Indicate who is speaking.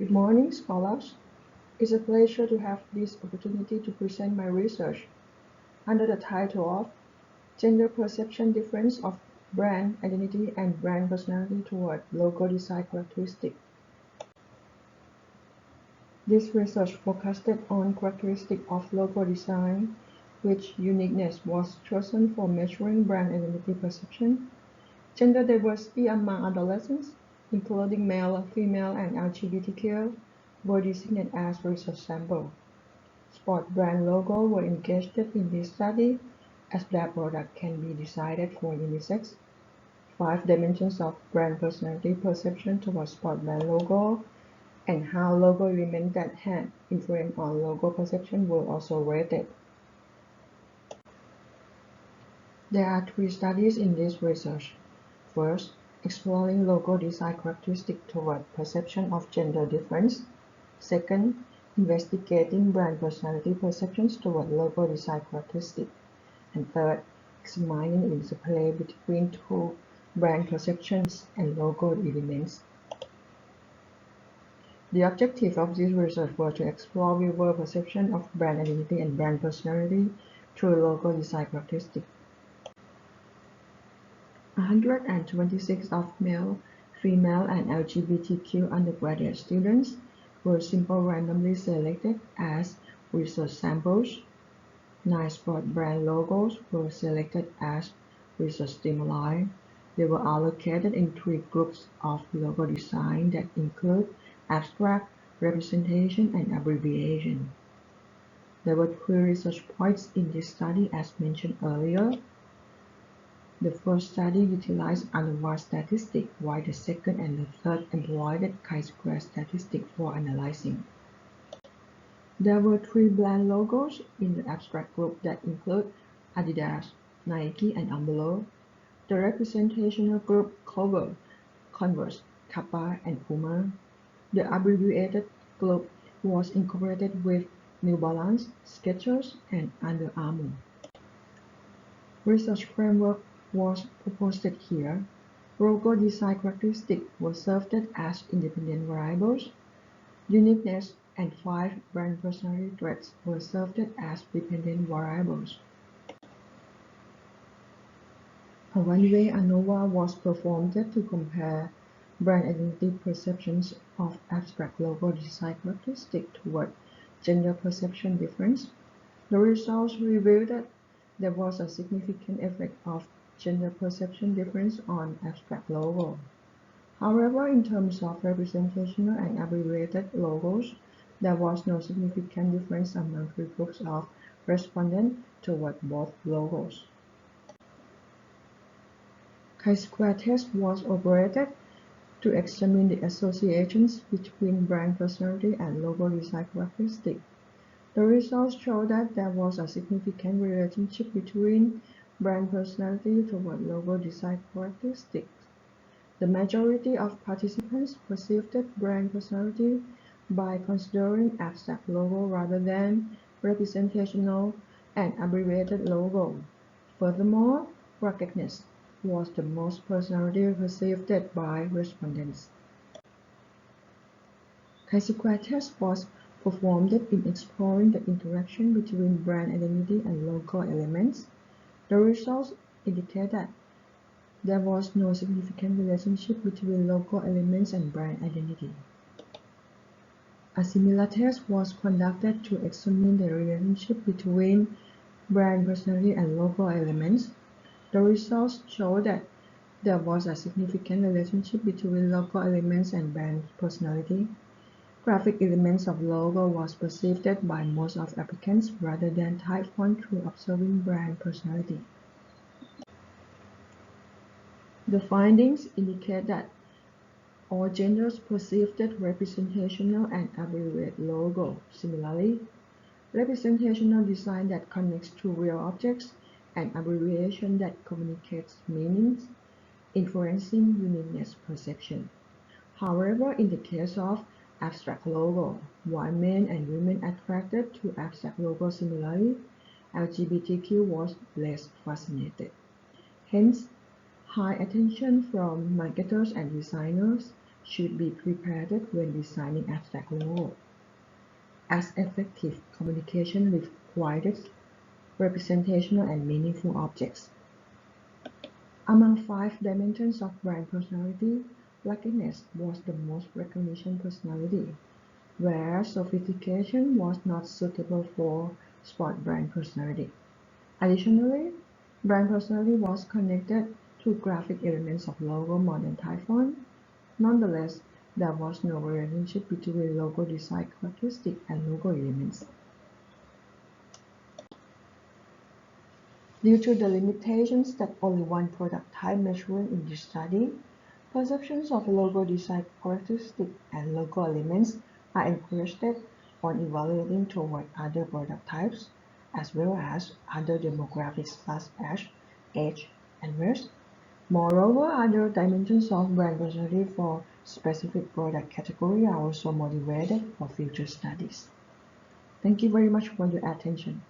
Speaker 1: Good morning, scholars. It's a pleasure to have this opportunity to present my research under the title of Gender Perception Difference of Brand Identity and Brand Personality Toward Logo Design Characteristics. This research focused on characteristics of logo design, which uniqueness was chosen for measuring brand identity perception, gender diversity among adolescents, including male, female, and LGBTQ, were designated as research sample. Sport brand logos were engaged in this study as their product can be decided for unisex. 5 dimensions of brand personality perception towards sport brand logo and how logo elements that had influence on logo perception were also rated. There are 3 studies in this research. First, exploring logo design characteristics toward perception of gender difference. Second, investigating brand personality perceptions toward logo design characteristics. And third, examining interplay between 2 brand perceptions and logo elements. The objective of this research was to explore viewer perception of brand identity and brand personality through logo design characteristics. 126 of male, female, and LGBTQ undergraduate students were simply randomly selected as research samples. 9 sport brand logos were selected as research stimuli. They were allocated in 3 groups of logo design that include abstract, representation, and abbreviation. There were 3 research points in this study as mentioned earlier. The first study utilized ANOVA statistics, while the second and the third employed chi-square statistics for analyzing. There were 3 brand logos in the abstract group that include Adidas, Nike, and Umbro. The representational group covered Converse, Kappa, and Puma. The abbreviated group was incorporated with New Balance, Skechers, and Under Armour. Research framework was proposed here. Logo design characteristics were served as independent variables. Uniqueness and 5 brand personality traits were served as dependent variables. A one-way ANOVA was performed to compare brand identity perceptions of abstract logo design characteristics toward gender perception difference. The results revealed that there was a significant effect of gender perception difference on abstract logo. However, in terms of representational and abbreviated logos, there was no significant difference among 3 groups of respondents toward both logos. Chi-square test was operated to examine the associations between brand personality and logo design characteristics. The results show that there was a significant relationship between brand personality toward logo design characteristics. The majority of participants perceived brand personality by considering abstract logo rather than representational and abbreviated logo. Furthermore, ruggedness was the most personality perceived by respondents. Chi-square test was performed in exploring the interaction between brand identity and logo elements. The results indicate that there was no significant relationship between logo elements and brand identity. A similar test was conducted to examine the relationship between brand personality and logo elements. The results show that there was a significant relationship between logo elements and brand personality. Graphic elements of logo was perceived by most of applicants rather than type font through observing brand personality. The findings indicate that all genders perceived representational and abbreviated logo. Similarly, representational design that connects to real objects and abbreviation that communicates meanings, influencing uniqueness perception. However, in the case of abstract logo, while men and women attracted to abstract logo similarly, LGBTQ was less fascinated. Hence, high attention from marketers and designers should be prepared when designing abstract logo, as effective communication requires representational and meaningful objects. Among 5 dimensions of brand personality, luckiness was the most recognition personality, where sophistication was not suitable for sport brand personality. Additionally, brand personality was connected to graphic elements of logo more than type font. Nonetheless, there was no relationship between logo design characteristics and logo elements. Due to the limitations that only one product type measuring in this study, perceptions of logo design characteristics and logo elements are encouraged on evaluating toward other product types, as well as other demographics such as age and race. Moreover, other dimensions of brand personality for specific product category are also motivated for future studies. Thank you very much for your attention.